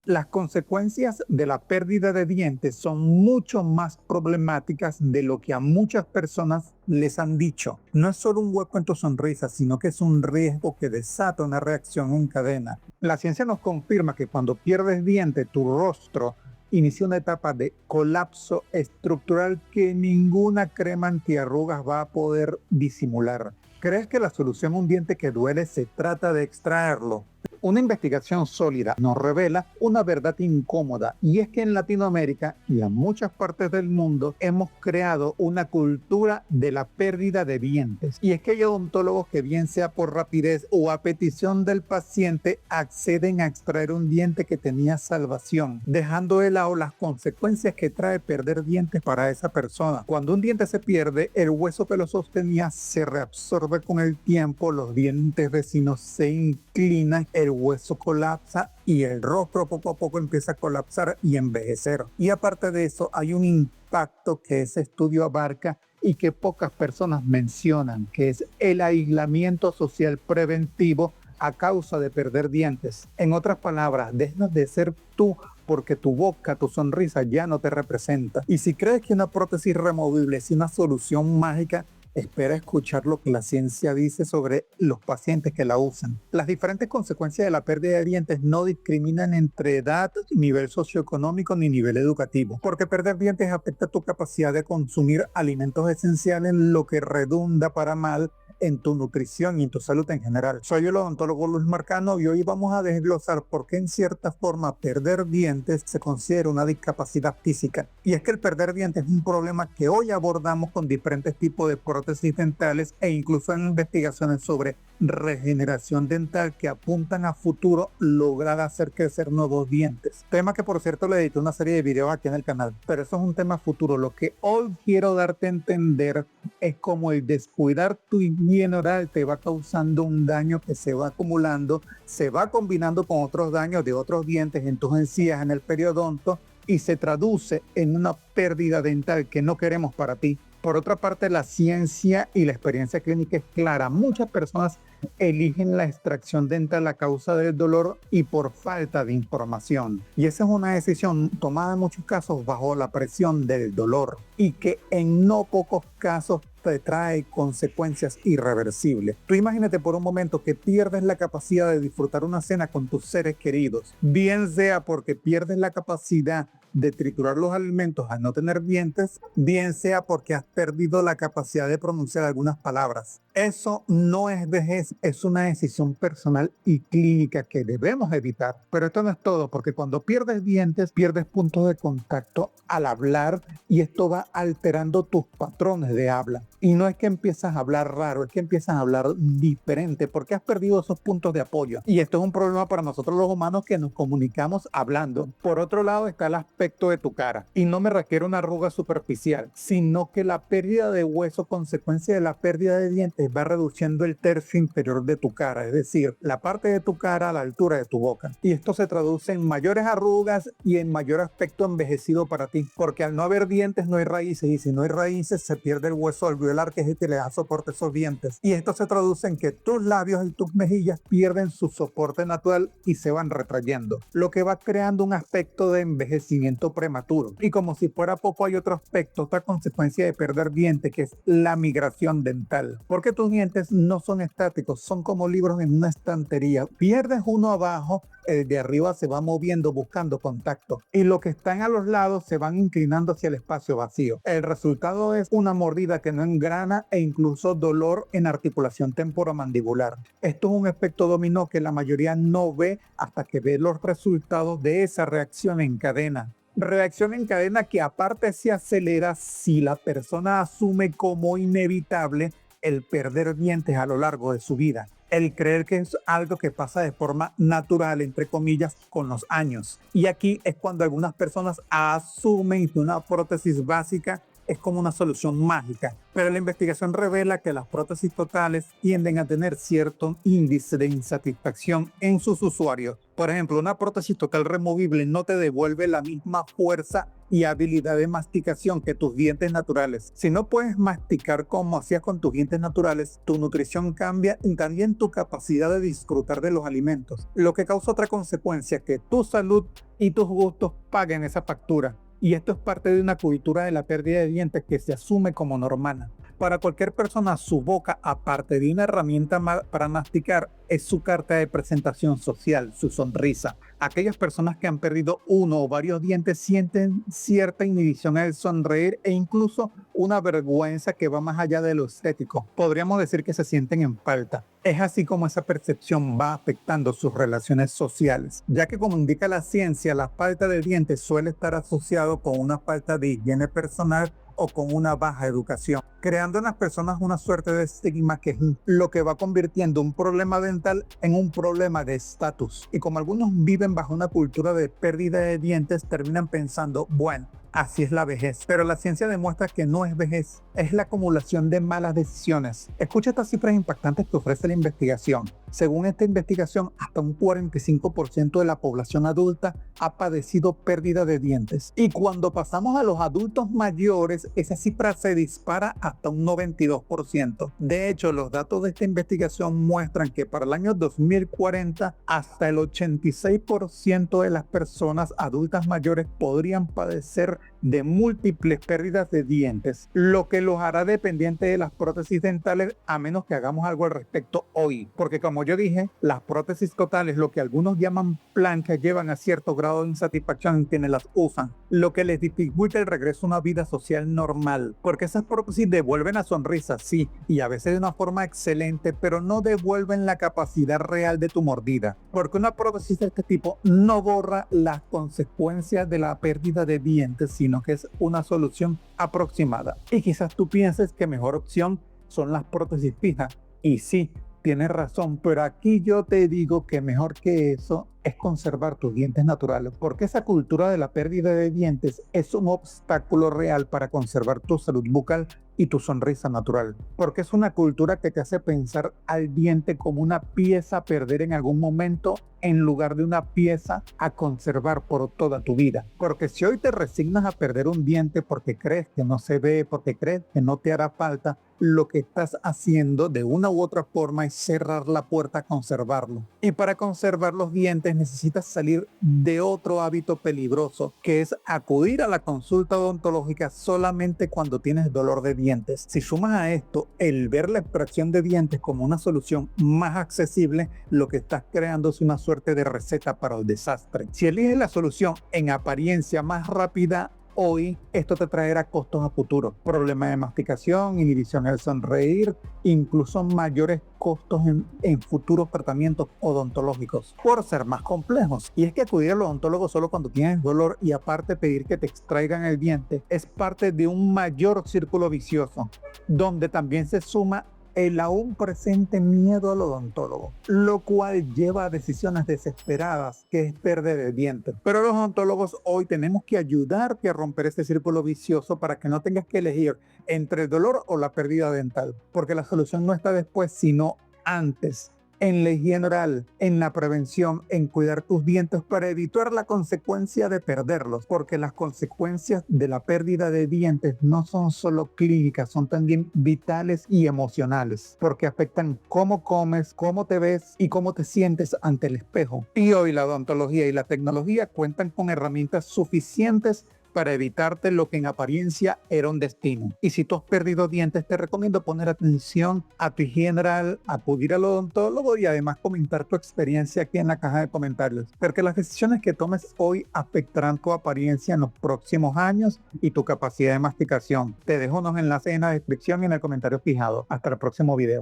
Las consecuencias de la pérdida de dientes son mucho más problemáticas de lo que a muchas personas les han dicho. No es solo un hueco en tu sonrisa, sino que es un riesgo que desata una reacción en cadena. La ciencia nos confirma que cuando pierdes dientes, tu rostro inicia una etapa de colapso estructural que ninguna crema antiarrugas va a poder disimular. ¿Crees que la solución a un diente que duele se trata de extraerlo? Una investigación sólida nos revela una verdad incómoda, y es que en Latinoamérica y en muchas partes del mundo hemos creado una cultura de la pérdida de dientes. Y es que hay odontólogos que, bien sea por rapidez o a petición del paciente, acceden a extraer un diente que tenía salvación, dejando de lado las consecuencias que trae perder dientes para esa persona. Cuando un diente se pierde, el hueso que lo sostenía se reabsorbe con el tiempo, los dientes vecinos se inclinan, el hueso colapsa y el rostro poco a poco empieza a colapsar y envejecer. Y aparte de eso, hay un impacto que ese estudio abarca y que pocas personas mencionan, que es el aislamiento social preventivo a causa de perder dientes. En otras palabras, dejas de ser tú porque tu boca, tu sonrisa ya no te representa. Y si crees que una prótesis removible es una solución mágica, espera escuchar lo que la ciencia dice sobre los pacientes que la usan. Las diferentes consecuencias de la pérdida de dientes no discriminan entre edad, nivel socioeconómico ni nivel educativo, porque perder dientes afecta tu capacidad de consumir alimentos esenciales, lo que redunda para mal en tu nutrición y en tu salud en general. Soy el odontólogo Luis Marcano y hoy vamos a desglosar por qué en cierta forma perder dientes se considera una discapacidad física. Y es que el perder dientes es un problema que hoy abordamos con diferentes tipos de prótesis dentales e incluso en investigaciones sobre regeneración dental que apuntan a futuro lograr hacer crecer nuevos dientes. Tema que, por cierto, le edité una serie de videos aquí en el canal, pero eso es un tema futuro. Lo que hoy quiero darte a entender es cómo el descuidar tu higiene oral te va causando un daño que se va acumulando, se va combinando con otros daños de otros dientes en tus encías, en el periodonto, y se traduce en una pérdida dental que no queremos para ti. Por otra parte, la ciencia y la experiencia clínica es clara. Muchas personas eligen la extracción dental a causa del dolor y por falta de información. Y esa es una decisión tomada en muchos casos bajo la presión del dolor y que en no pocos casos te trae consecuencias irreversibles. Tú imagínate por un momento que pierdes la capacidad de disfrutar una cena con tus seres queridos, bien sea porque pierdes la capacidad de triturar los alimentos al no tener dientes, bien sea porque has perdido la capacidad de pronunciar algunas palabras. Eso no es vejez, es una decisión personal y clínica que debemos evitar. Pero esto no es todo, porque cuando pierdes dientes, pierdes puntos de contacto al hablar y esto va alterando tus patrones de habla. Y no es que empiezas a hablar raro, es que empiezas a hablar diferente porque has perdido esos puntos de apoyo. Y esto es un problema para nosotros los humanos que nos comunicamos hablando. Por otro lado está el aspecto de tu cara. Y no me refiero a una arruga superficial, sino que la pérdida de hueso, consecuencia de la pérdida de dientes, va reduciendo el tercio inferior de tu cara, es decir, la parte de tu cara a la altura de tu boca. Y esto se traduce en mayores arrugas y en mayor aspecto envejecido para ti, porque al no haber dientes no hay raíces, y si no hay raíces se pierde el hueso alveolar, que es el que le da soporte a esos dientes. Y esto se traduce en que tus labios y tus mejillas pierden su soporte natural y se van retrayendo, lo que va creando un aspecto de envejecimiento prematuro. Y como si fuera poco, hay otro aspecto, otra consecuencia de perder dientes, que es la migración dental. Porque tus dientes no son estáticos, son como libros en una estantería. Pierdes uno abajo, el de arriba se va moviendo buscando contacto y los que están a los lados se van inclinando hacia el espacio vacío. El resultado es una mordida que no engrana e incluso dolor en articulación temporomandibular. Esto es un efecto dominó que la mayoría no ve hasta que ve los resultados de esa reacción en cadena. Reacción en cadena que aparte se acelera si la persona asume como inevitable el perder dientes a lo largo de su vida. El creer que es algo que pasa de forma natural, entre comillas, con los años. Y aquí es cuando algunas personas asumen que una prótesis básica es como una solución mágica, pero la investigación revela que las prótesis totales tienden a tener cierto índice de insatisfacción en sus usuarios. Por ejemplo, una prótesis total removible no te devuelve la misma fuerza y habilidad de masticación que tus dientes naturales. Si no puedes masticar como hacías con tus dientes naturales, tu nutrición cambia y también tu capacidad de disfrutar de los alimentos, lo que causa otra consecuencia, que tu salud y tus gustos paguen esa factura. Y esto es parte de una cultura de la pérdida de dientes que se asume como normal. Para cualquier persona, su boca, aparte de una herramienta para masticar, es su carta de presentación social, su sonrisa. Aquellas personas que han perdido uno o varios dientes sienten cierta inhibición al sonreír e incluso una vergüenza que va más allá de lo estético. Podríamos decir que se sienten en falta. Es así como esa percepción va afectando sus relaciones sociales, ya que como indica la ciencia, la falta de dientes suele estar asociado con una falta de higiene personal o con una baja educación, creando en las personas una suerte de estigma que es lo que va convirtiendo un problema dental en un problema de estatus. Y como algunos viven bajo una cultura de pérdida de dientes, terminan pensando, bueno, así es la vejez. Pero la ciencia demuestra que no es vejez, es la acumulación de malas decisiones. Escucha estas cifras impactantes que ofrece la investigación. Según esta investigación, hasta un 45% de la población adulta ha padecido pérdida de dientes. Y cuando pasamos a los adultos mayores, esa cifra se dispara hasta un 92%. De hecho, los datos de esta investigación muestran que para el año 2040, hasta el 86% de las personas adultas mayores podrían padecer de múltiples pérdidas de dientes, lo que los hará dependientes de las prótesis dentales a menos que hagamos algo al respecto hoy. Porque como yo dije, las prótesis totales, lo que algunos llaman plancas, llevan a cierto grado de insatisfacción en quienes las usan, lo que les dificulta el regreso a una vida social normal. Porque esas prótesis devuelven la sonrisa, sí, y a veces de una forma excelente, pero no devuelven la capacidad real de tu mordida. Porque una prótesis de este tipo no borra las consecuencias de la pérdida de dientes, sino que es una solución aproximada. Y quizás tú pienses que mejor opción son las prótesis fijas. Y sí, tienes razón, pero aquí yo te digo que mejor que eso es conservar tus dientes naturales, porque esa cultura de la pérdida de dientes es un obstáculo real para conservar tu salud bucal y tu sonrisa natural, porque es una cultura que te hace pensar al diente como una pieza a perder en algún momento en lugar de una pieza a conservar por toda tu vida. Porque si hoy te resignas a perder un diente porque crees que no se ve, porque crees que no te hará falta, lo que estás haciendo de una u otra forma es cerrar la puerta a conservarlo. Y para conservar los dientes necesitas salir de otro hábito peligroso, que es acudir a la consulta odontológica solamente cuando tienes dolor de dientes. Si sumas a esto el ver la extracción de dientes como una solución más accesible, lo que estás creando es una suerte de receta para el desastre. Si eliges la solución en apariencia más rápida, hoy esto te traerá costos a futuro, problemas de masticación, inhibición al sonreír, incluso mayores costos en futuros tratamientos odontológicos por ser más complejos. Y es que acudir al odontólogo solo cuando tienes dolor y aparte pedir que te extraigan el diente es parte de un mayor círculo vicioso, donde también se suma el aún presente miedo al odontólogo, lo cual lleva a decisiones desesperadas, que es perder el diente. Pero los odontólogos hoy tenemos que ayudarte a romper este círculo vicioso para que no tengas que elegir entre el dolor o la pérdida dental, porque la solución no está después, sino antes. En la higiene oral, en la prevención, en cuidar tus dientes para evitar la consecuencia de perderlos, porque las consecuencias de la pérdida de dientes no son solo clínicas, son también vitales y emocionales, porque afectan cómo comes, cómo te ves y cómo te sientes ante el espejo. Y hoy la odontología y la tecnología cuentan con herramientas suficientes para evitarte lo que en apariencia era un destino. Y si tú has perdido dientes, te recomiendo poner atención a tu higiene oral, acudir al odontólogo y además comentar tu experiencia aquí en la caja de comentarios, porque las decisiones que tomes hoy afectarán tu apariencia en los próximos años y tu capacidad de masticación. Te dejo unos enlaces en la descripción y en el comentario fijado. Hasta el próximo video.